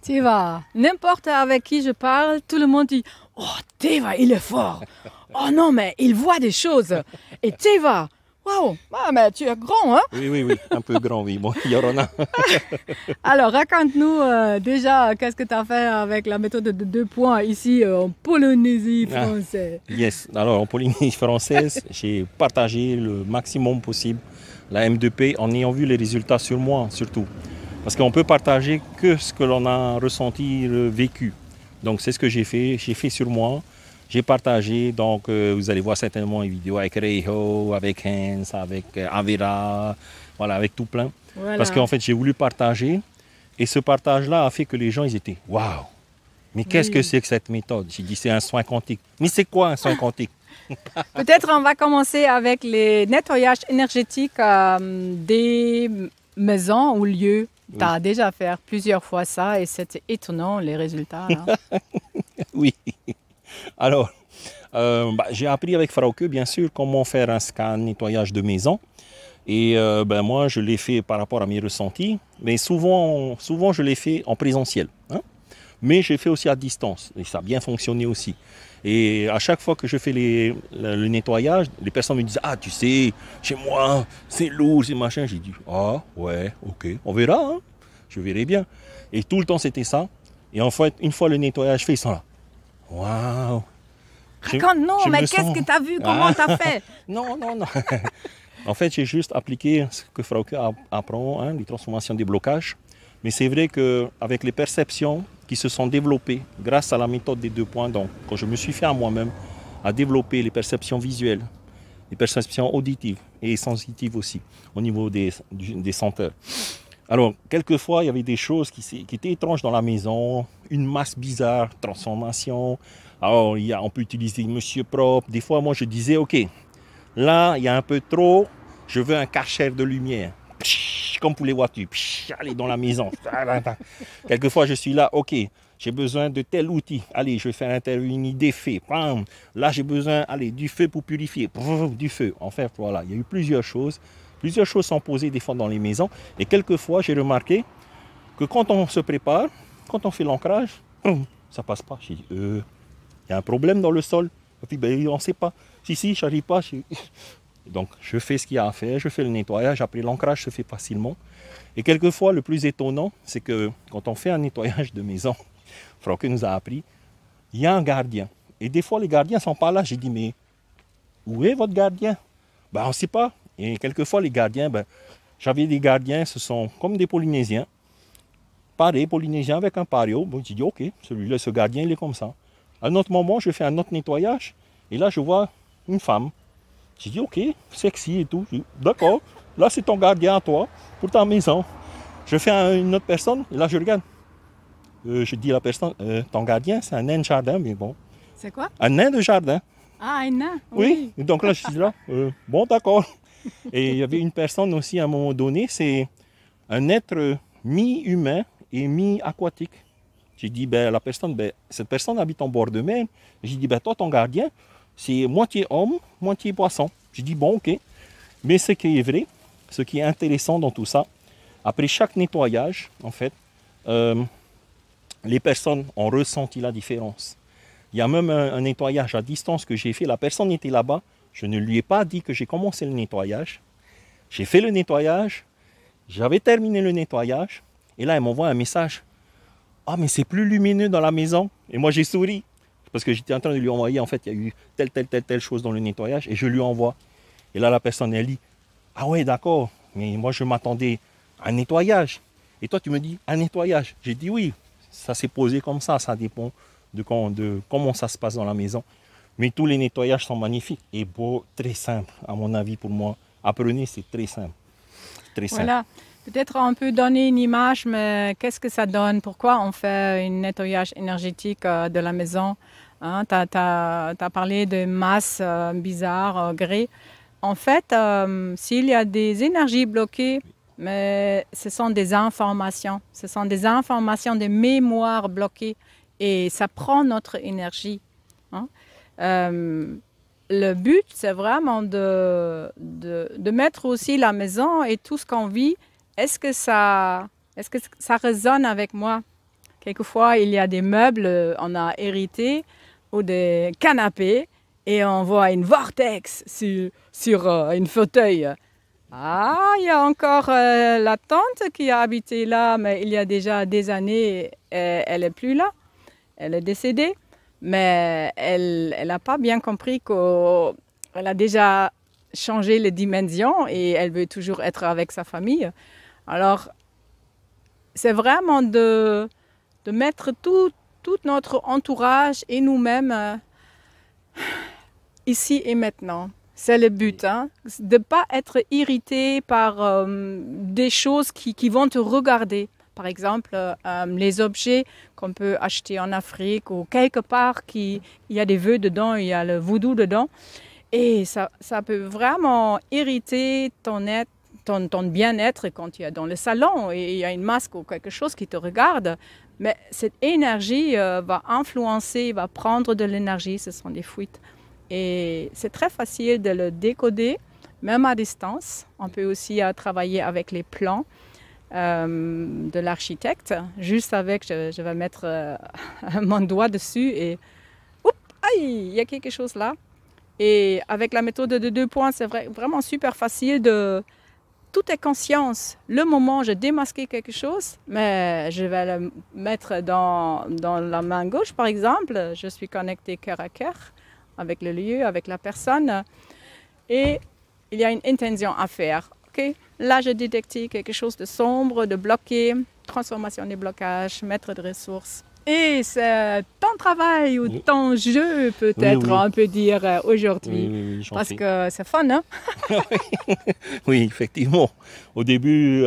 Teva, n'importe avec qui je parle, tout le monde dit « Oh, Teva, il est fort. Oh non, mais il voit des choses. Et Teva, waouh, ah, mais tu es grand, hein ?» Oui, un peu grand, oui. Bon, Yorona. Alors, raconte-nous déjà, qu'est-ce que tu as fait avec la méthode de 2 points ici en Polynésie française. Yes, alors en Polynésie française, j'ai partagé le maximum possible la M2P en ayant vu les résultats sur moi, surtout. Parce qu'on peut partager que ce que l'on a ressenti, vécu. Donc c'est ce que j'ai fait sur moi. J'ai partagé, donc vous allez voir certainement une vidéo avec Reiho, avec Hans, avec Avera, voilà, avec tout plein. Voilà. Parce qu'en fait j'ai voulu partager et ce partage-là a fait que les gens ils étaient « Waouh, mais qu'est-ce que c'est que cette méthode ?» J'ai dit c'est un soin quantique. Mais c'est quoi un soin quantique? Peut-être on va commencer avec les nettoyages énergétiques des maisons ou lieux. Tu as déjà fait plusieurs fois ça et c'était étonnant les résultats. Oui. Alors, j'ai appris avec Frauke, bien sûr, comment faire un scan nettoyage de maison. Et moi, je l'ai fait par rapport à mes ressentis. Mais souvent je l'ai fait en présentiel. Hein? Mais j'ai fait aussi à distance. Et ça a bien fonctionné aussi. Et à chaque fois que je fais le nettoyage, les personnes me disent « Ah, tu sais, chez moi, c'est lourd, c'est machin. » J'ai dit « Ah, ouais, ok, on verra, hein, je verrai bien. » Et tout le temps, c'était ça. Et en fait, une fois le nettoyage fait, ils sont là. « Waouh !» Raconte-nous, mais qu'est-ce que tu as vu? Comment tu as fait? Non. En fait, j'ai juste appliqué ce que Frauke apprend, hein, les transformations des blocages. Mais c'est vrai qu'avec les perceptions qui se sont développées grâce à la méthode des 2 points, donc quand je me suis fait à moi-même à développer les perceptions visuelles, les perceptions auditives et sensitives aussi, au niveau des senteurs. Alors, quelquefois, il y avait des choses qui étaient étranges dans la maison, une masse bizarre, transformation. Alors, on peut utiliser Monsieur Propre. Des fois, moi, je disais, OK, là, il y a un peu trop, je veux un karcher de lumière. Comme pour les voitures, allez dans la maison. Quelquefois, je suis là, ok, j'ai besoin de tel outil. Allez, je vais faire intervenir des feux. Là, j'ai besoin, du feu pour purifier. Du feu. En fait, voilà, il y a eu plusieurs choses. Plusieurs choses sont posées des fois dans les maisons. Et quelquefois, j'ai remarqué que quand on se prépare, quand on fait l'ancrage, ça passe pas. J'ai dit, il y a un problème dans le sol. Et puis, on ne sait pas. Si, j'arrive pas. Donc, je fais ce qu'il y a à faire, je fais le nettoyage, après l'ancrage se fait facilement. Et quelquefois, le plus étonnant, c'est que quand on fait un nettoyage de maison, Frauke nous a appris, il y a un gardien. Et des fois, les gardiens ne sont pas là. J'ai dit, mais où est votre gardien? On ne sait pas. Et quelquefois, les gardiens, j'avais des gardiens, ce sont comme des Polynésiens. Pareil, Polynésiens avec un pario. Bon, j'ai dit, ok, celui-là, ce gardien, il est comme ça. À un autre moment, je fais un autre nettoyage. Et là, je vois une femme. J'ai dit, ok, sexy et tout. D'accord, là c'est ton gardien à toi, pour ta maison. Je fais une autre personne, et là je regarde. Je dis à la personne, ton gardien c'est un nain de jardin, mais bon. C'est quoi? Un nain de jardin. Ah, un nain? Oui, et donc là je suis là, bon d'accord. Et il y avait une personne aussi à un moment donné, c'est un être mi-humain et mi-aquatique. J'ai dit, cette personne habite en bord de mer. J'ai dit, toi ton gardien, c'est moitié homme, moitié poisson. J'ai dit, bon, ok. Mais ce qui est vrai, ce qui est intéressant dans tout ça, après chaque nettoyage, en fait, les personnes ont ressenti la différence. Il y a même un nettoyage à distance que j'ai fait. La personne était là-bas. Je ne lui ai pas dit que j'ai commencé le nettoyage. J'ai fait le nettoyage. J'avais terminé le nettoyage. Et là, elle m'envoie un message. Ah, mais c'est plus lumineux dans la maison. Et moi, j'ai souri. Parce que j'étais en train de lui envoyer, en fait, il y a eu telle chose dans le nettoyage, et je lui envoie. Et là, la personne, elle dit, ah ouais, d'accord, mais moi, je m'attendais à un nettoyage. Et toi, tu me dis, un nettoyage. J'ai dit oui, ça s'est posé comme ça dépend de comment ça se passe dans la maison. Mais tous les nettoyages sont magnifiques et beaux, très simples, à mon avis, pour moi. Apprenez, c'est très simple. Très simple. Voilà. Peut-être on peut donner une image, mais qu'est-ce que ça donne? Pourquoi on fait un nettoyage énergétique de la maison? Hein, tu as parlé de masse bizarre, gris. En fait, s'il y a des énergies bloquées, mais ce sont des informations. Ce sont des informations de mémoire bloquées et ça prend notre énergie. Hein. Le but, c'est vraiment de mettre aussi la maison et tout ce qu'on vit. Est-ce que ça résonne avec moi? quelquefois, il y a des meubles, on a hérité, ou des canapés, et on voit une vortex sur un fauteuil. Ah, il y a encore la tante qui a habité là, mais il y a déjà des années, elle n'est plus là. Elle est décédée, mais elle n'a pas bien compris qu'elle a déjà changé les dimensions et elle veut toujours être avec sa famille. Alors, c'est vraiment de mettre tout notre entourage et nous-mêmes ici et maintenant. C'est le but, hein, de ne pas être irrité par des choses qui vont te regarder. Par exemple, les objets qu'on peut acheter en Afrique ou quelque part, il y a des vœux dedans, il y a le voodoo dedans. Et ça peut vraiment irriter ton bien-être quand tu es dans le salon et il y a une masque ou quelque chose qui te regarde. Mais cette énergie va influencer, va prendre de l'énergie, ce sont des fuites. Et c'est très facile de le décoder, même à distance. On peut aussi travailler avec les plans de l'architecte. Juste avec, je vais mettre mon doigt dessus et oups, aïe, il y a quelque chose là. Et avec la méthode de 2 points, c'est vraiment super facile de... Tout est conscience. Le moment, je démasquais quelque chose, mais je vais le mettre dans la main gauche, par exemple. Je suis connectée cœur à cœur avec le lieu, avec la personne. Et il y a une intention à faire. Okay? Là, j'ai détecté quelque chose de sombre, de bloqué, transformation des blocages, mettre de ressources. Et c'est ton travail ou ton jeu, peut-être, on peut dire aujourd'hui. Oui, parce que c'est fun, hein? Oui, effectivement. Au début,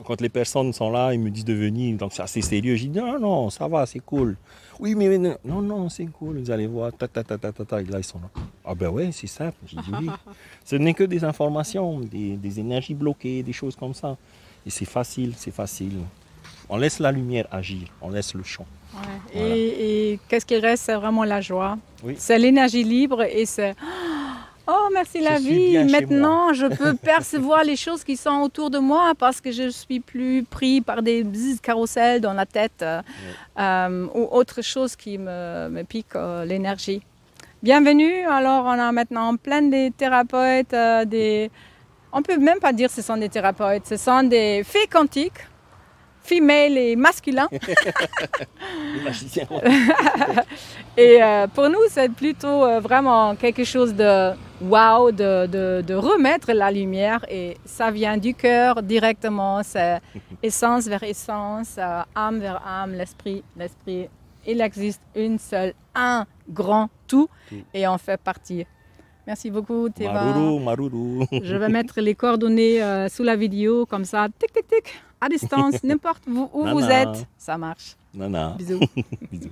quand les personnes sont là, ils me disent de venir, donc c'est assez sérieux. Je dis non, ça va, c'est cool. Oui, mais non, c'est cool, vous allez voir, et là ils sont là. Ah ben ouais, c'est simple. J'ai dit oui. Ce n'est que des informations, des énergies bloquées, des choses comme ça. Et c'est facile. On laisse la lumière agir, on laisse le champ. Ouais. Voilà. Et qu'est-ce qui reste? C'est vraiment la joie. Oui. C'est l'énergie libre et c'est... Oh, merci la vie. Maintenant, je peux percevoir les choses qui sont autour de moi parce que je ne suis plus pris par des carousels dans la tête ou autre chose qui me pique l'énergie. Bienvenue. Alors, on a maintenant plein de thérapeutes. On ne peut même pas dire que ce sont des thérapeutes. Ce sont des fées quantiques. Femelle et masculin. Et pour nous, c'est plutôt vraiment quelque chose de wow, de remettre la lumière. Et ça vient du cœur directement. C'est essence vers essence, âme vers âme, l'esprit. Il existe un grand tout et on fait partie. Merci beaucoup, Théva. Maruru. Je vais mettre les coordonnées sous la vidéo, comme ça, tic, tic, tic, à distance, n'importe où vous êtes, ça marche. Nana. Bisous. Bisous.